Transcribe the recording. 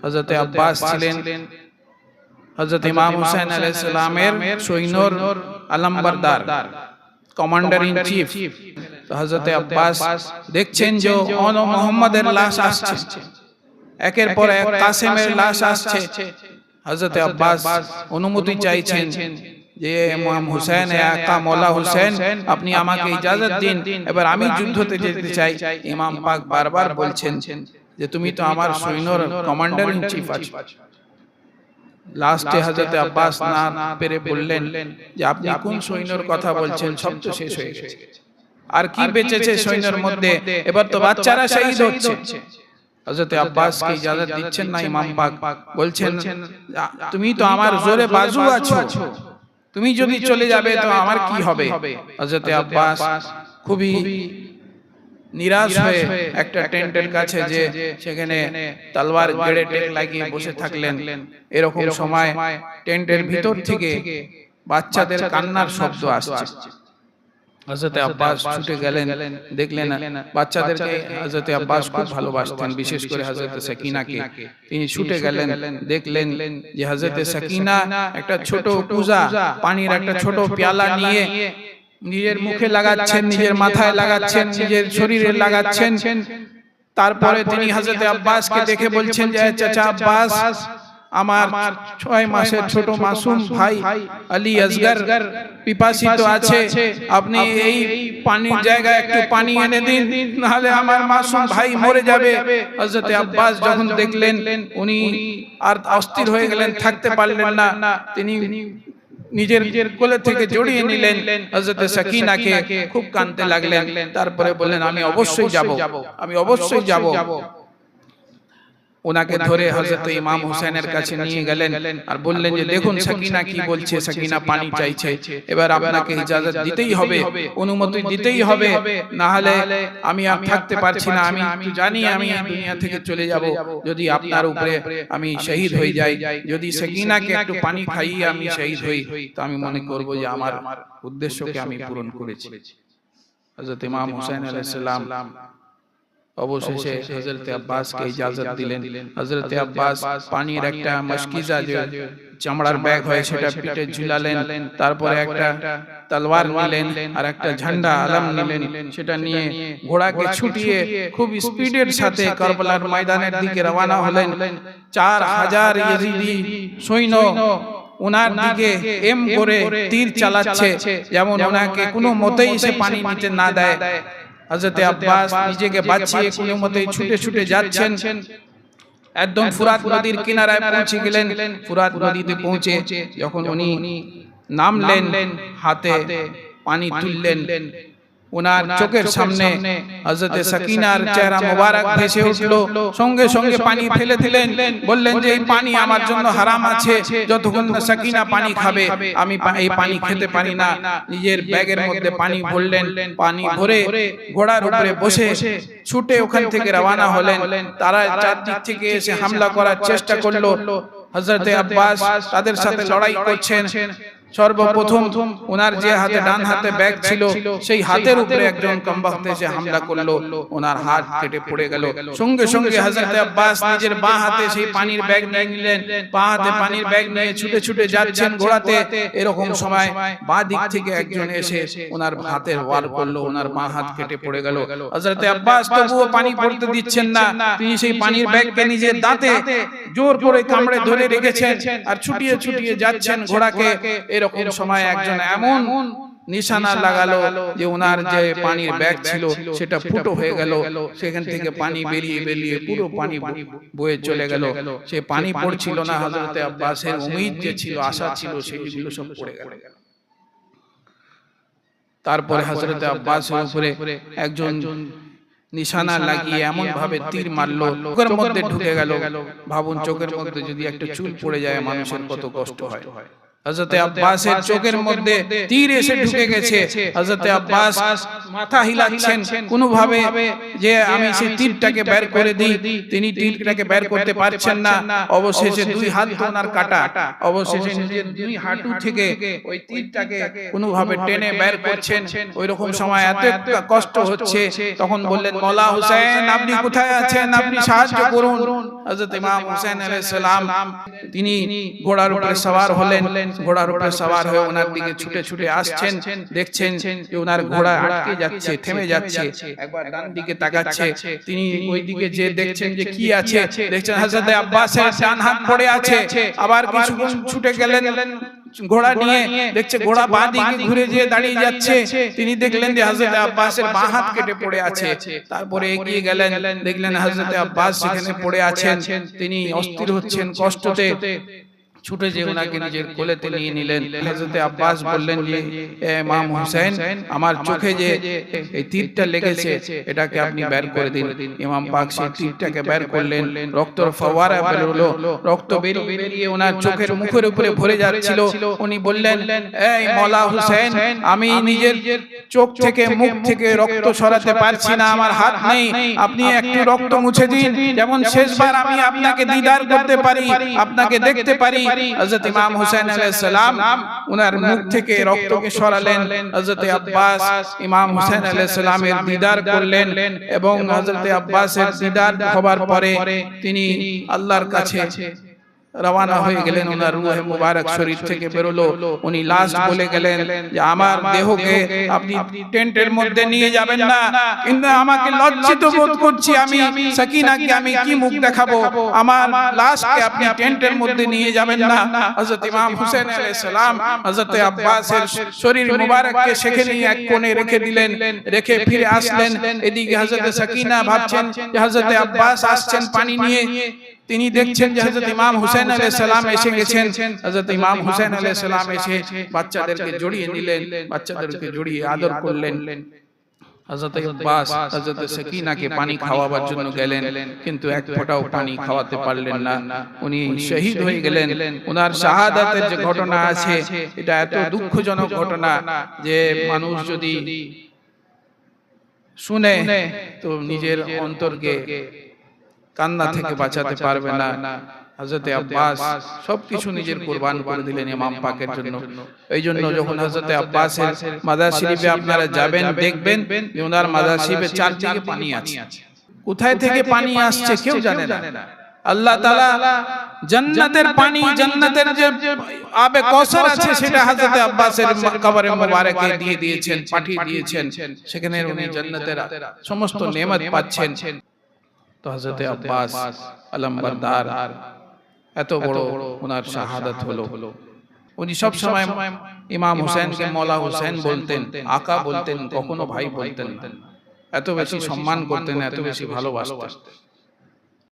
হযরত আব্বাস ছিলেন হযরত ইমাম হুসাইন আলাইহিস সালামের সৈন্যর আলমবরদার, কমান্ডার ইন চিফ। তো হযরত আব্বাস দেখছেন যে মুহাম্মাদের লাশ আসছে, একের পর এক কাসেমের লাশ আসছে। হযরত আব্বাস অনুমতি চাইছেন যে ইমাম হুসাইন, আকা মওলা হুসাইন, আপনি আমাকে ইজাজত দিন, এবার আমি যুদ্ধতে যেতে চাই। ইমাম পাক বারবার বলছেন যে তুমি তো আমার সৈন্যর কমান্ডার ইন চিফ আছো। লাস্টে হযরত আব্বাস না পেরে বললেন যে আপনি কোন সৈন্যর কথা বলছেন, সব তো শেষ হয়ে গেছে, আর কি বেঁচেছে সৈন্যের মধ্যে, এবার তো বাচ্চারা শহীদ হচ্ছে। হযরত আব্বাস কি ইজাজত দিচ্ছেন না। ইমাম পাক বলছেন তুমি তো আমার জোরে বাজু আছো, তুমি যদি চলে যাবে তো আমার কি হবে। হযরত আব্বাস খুবই নিরাশ হয়ে একটা টেন্টের কাছে যে সেখানে তলোয়ার গেড়ে টেক লাগিয়ে বসে থাকলেন। এরকম সময় টেন্টের ভিতর থেকে বাচ্চাদের কান্নার শব্দ আসছে। হযরত আব্বাস ছুটে গেলেন, দেখলেন বাচ্চাদেরকে। হযরত আব্বাস খুব ভালোবাসতেন, বিশেষ করে হযরত সাকিনাকে। তিনি ছুটে গেলেন, দেখলেন যে হযরত সাকিনা একটা ছোট কুজা পানির একটা ছোট পেয়ালা নিয়ে নিজের মুখে লাগাচ্ছেন, নিজের মাথায় লাগাচ্ছেন, নিজের শরীরে লাগাচ্ছেন। তারপরে তিনি হযরত আব্বাসকে দেখে বলছেন যে চাচা আব্বাস, আমার 6 মাসের ছোট মাসুম ভাই আলী আসগর পিপাসিত আছে, আপনি এই পানির জায়গায় একটু পানি এনে দিন, নাহলে আমার মাসুম ভাই মরে যাবে। হযরত আব্বাস যখন দেখলেন উনি আর অস্থির হয়ে গেলেন, থাকতে পারলেন না, তিনি নিজের কোলে থেকে জড়িয়ে নিলেন হযরত সাকিনাকে, খুব কাঁদতে লাগলেন। তারপরে বললেন আমি অবশ্যই যাব, আমি অবশ্যই যাব। ওনাকে ধরে হযরত ইমাম হুসাইনের কাছে নিয়ে গেলেন আর বললেন যে দেখুন সাকিনা কি বলছে, সাকিনা পানি চাইছে, এবার আপনাকে ইজাজত দিতেই হবে, অনুমতি দিতেই হবে, না হলে আমি আর থাকতে পারছি না। আমি জানি আমি এই দুনিয়া থেকে চলে যাব, যদি আপনার উপরে আমি শহীদ হয়ে যাই, যদি সাকিনাকে একটু পানি খাইয়ে আমি শহীদ হই, তো আমি মনে করব যে আমার উদ্দেশ্যকে আমি পূরণ করেছি। হযরত ইমাম হুসাইন আলাইহিস সালাম অবশেষে হযরত আব্বাসকে ইজাজত দিলেন। হযরত আব্বাস পানির একটা মশকিজা, যে চামড়ার ব্যাগ হয়, সেটা পিঠে ঝুলালেন। তারপরে একটা তলোয়ার নিলেন আর একটা ঝান্ডা আলম নিলেন, সেটা নিয়ে ঘোড়াকে ছুটিয়ে খুব স্পিডের সাথে কারবালার ময়দানের দিকে রওনা হলেন। 4000 ইয়েজিদি সৈন্য ওনার দিকে এম করে তীর চালাচ্ছে, যেমন ওনাকে কোনো মতেই সে পানি নিতে না দেয়। হযরত আব্বাস নিজেকে বাঁচিয়ে কোনো মতেই ছুটে ছুটে যাচ্ছেন। একদম ফুরাত নদীর কিনারায় পৌঁছে গেলেন। ফুরাত নদীতে পৌঁছে যখন উনি নামলেন, হাতে পানি তুললেন, ওনার চোখের সামনে হযরত সাকিনার চেহারা মোবারক ভেসে উঠল। সঙ্গে সঙ্গে পানি ফেলে দিলেন, বললেন যে এই পানি আমার জন্য হারাম আছে, যতক্ষণ না সাকিনা পানি খাবে আমি এই পানি খেতে পারি না। নিজের ব্যাগের মধ্যে পানি ভরলেন, পানি ভরে ঘোড়ার উপরে বসে ছুটে ওখান থেকে রওনা হলেন। তারা চারদিক থেকে এসে হামলা করার চেষ্টা করলো। হযরত আব্বাস তাদের সাথে লড়াই করছেন। সর্বপ্রথম ওনার যে হাতে ডান হাতে ব্যাগ ছিল, সেই হাতের উপরে একজন কমবখত এসে হামলা করলো, ওনার হাত কেটে পড়ে গেল। সঙ্গে সঙ্গে হযরত আব্বাস নিজের বাঁ হাতে সেই পানির ব্যাগ নিয়ে নিলেন, বাঁ হাতে পানির ব্যাগ নিয়ে ছুটে ছুটে যাচ্ছেন ঘোড়াতে। এরকম সময় বাঁ দিক থেকে একজন এসে ওনার হাতের ওয়ার করলো, ওনার বাঁ হাত কেটে পড়ে গেল। হযরত আব্বাস তবুও পানি পড়তে দিচ্ছেন না, তিনি সেই পানির ব্যাগকে নিজের দাঁতে জোর করে কামড়ে ধরে রেখেছেন আর ছুটিয়ে ছুটিয়ে যাচ্ছেন ঘোড়াকে। এরকম সময় একজন এমন নিশানা লাগালো যে ওনার যে পানির ব্যাগ ছিল সেটা ফুটো হয়ে গেল, সেখান থেকে পানি বেরিয়ে বেরিয়ে পুরো পানি বয়ে চলে গেল। সে পানি পড়ছিল না, হযরত আব্বাসের উম্মীদ যে ছিল, আশা ছিল, সেগুলো সব পড়ে গেল। তারপরে হযরত আব্বাসের উপরে একজন নিশানা লাগিয়ে এমন ভাবে তীর মারলো, চোখের মধ্যে ঢুকে গেল। ভাবুন, চোখের মধ্যে যদি একটা চুল পড়ে যায় মানুষের কত কষ্ট হয়। হযরত আব্বাসের চোখের মধ্যে তীর এসে ঢুকে গেছে। হযরত আব্বাস মাথা হিলাচ্ছেন কোনোভাবে যে আমি সেই তীরটাকে বের করে দিই, তিনি তীরটাকে বের করতে পারছেন না। অবশেষে দুই হাত ওনার কাটা, অবশেষে নিজের দুই হাঁটু থেকে ওই তীরটাকে কোনোভাবে টেনে বের করছেন। ওই রকম সময় এত কষ্ট হচ্ছে, তখন বললেন মওলা হোসেন আপনি কোথায় আছেন, আপনি সাহায্য করুন। হযরত ইমাম হোসেন আলাইহিস সালাম তিনি ঘোড়ার উপরে সওয়ার হলেন, ঘোড়ার উপরে সওয়ার হয়ে ওনার দিকে ছুটে ছুটে আসছেন। দেখছেন যে ওনার ঘোড়া আটকে যাচ্ছে, থেমে যাচ্ছে, একবার ডান দিকে তাকাচ্ছে। তিনি ওই দিকে যে দেখছেন যে কি আছে, দেখছেন হযরত আব্বাসের ডান হাত পড়ে আছে। আবার কিছুক্ষণ ছুটে গেলেন ঘোড়া নিয়ে, দেখছে ঘোড়া বাঁ দিকে ঘুরে যেয়ে দাঁড়িয়ে যাচ্ছে। তিনি দেখলেন যে হযরত আব্বাসের বাঁ হাত কেটে পড়ে আছে। তারপরে এগিয়ে গেলেন, দেখলেন হযরত আব্বাস সেখানে পড়ে আছেন। তিনি অস্থির হচ্ছেন কষ্টতে, ছুটে যে ওনাকে নিজের কোলেতে নিয়ে নিলেন। হযরত আব্বাস বললেন যে ইমাম হোসেন আমার চোখে যে এই তীরটা লেগেছে এটাকে আপনি বের করে দিন। ইমাম পাক সেই তীরটাকে বের করলেন, রক্তের ফোয়ারা বেরোলো, রক্ত বেরিয়ে বেরিয়ে ওনার চোখের মুখের উপরে ভরে যাচ্ছিল। উনি বললেন এই মওলা হোসেন আমি নিজের চোখ থেকে মুখ থেকে রক্ত সরাতে পারছি না, আমার হাত নেই, আপনি একটু রক্ত মুছে দিন যেমন শেষবার আমি আপনাকে দিদার করতে পারি, আপনাকে দেখতে পারি। হযরত ইমাম হোসেন আলাইহিস সালাম ওনার মুখ থেকে রক্তকে সরালেন। হযরত আব্বাস ইমাম হোসেন আলাইহিস সালামের দিদার করলেন এবং হযরত আব্বাসের দিদার হবার পরে তিনি আল্লাহর কাছে রওনা হয়ে গেলেন। ওনার রূহ মুবারক শরীর থেকে বেরোলো। উনি লাস্ট বলে গেলেন যে আমার দেহকে আপনি টেন্টের মধ্যে নিয়ে যাবেন না, কিন্তু আমাকে লজ্জিত বোধ করছি, আমি সাকিনাকে আমি কি মুখ দেখাবো, আমার লাশকে আপনি টেন্টের মধ্যে নিয়ে যাবেন না। হযরত ইমাম হোসেন আলাইহিস সালাম হযরত আব্বাসের শরীর মুবারককে সেখানে এক কোণে রেখে দিলেন, রেখে ফিরে আসলেন। এদিকে হযরত সাকিনা ভাবছেন যে হযরত আব্বাস আসছেন পানি নিয়ে। তিনি দেখছেন যে হযরত ইমাম হোসেন আলাইহিস সালাম এসে গেছেন। হযরত ইমাম হোসেন আলাইহিস সালাম এসে বাচ্চাদেরকে জড়িয়ে নিলেন, বাচ্চাদেরকে জড়িয়ে আদর করলেন। হযরত আব্বাস হযরত সাকিনাকে পানি খাওয়াবার জন্য গেলেন, কিন্তু এক ফোঁটাও পানি খাওয়াতে পারলেন না। উনি শহীদ হয়ে গেলেন। ওনার শাহাদাতের যে ঘটনা আছে এটা এত দুঃখজনক ঘটনা যে মানুষ যদি শুনে তো নিজের অন্তরকে কান্না থেকে বাঁচাতে পারবে না। হযরত আব্বাস সবকিছু নিজের কুরবান করে দিলেন ইমাম পাকের জন্য। এই জন্য যখন হযরত আব্বাসের মাজার শরীফে আপনারা যাবেন দেখবেন যে ওনার মাজার শরীফে চারদিকে পানি আছে। কোথায় থেকে পানি আসছে কেউ জানে না। আল্লাহ তাআলা জান্নাতের পানি, জান্নাতের যে আবে কওসার আছে সেটা হযরত আব্বাসের কবরে মোবারকে দিয়ে দিয়েছেন, পাঠিয়ে দিয়েছেন। সেখানে উনি জান্নাতের সমস্ত নেয়ামত পাচ্ছেন। তো হযরত আব্বাস আলমবরদার এত বড় ওনার শাহাদাত হলো। উনি সব সময় ইমাম হোসেনকে মওলা হোসেন বলতেন, আকা বলতেন, কখনো ভাই বলতেন না। এত বেশি সম্মান করতেন, এত বেশি ভালোবাসতেন।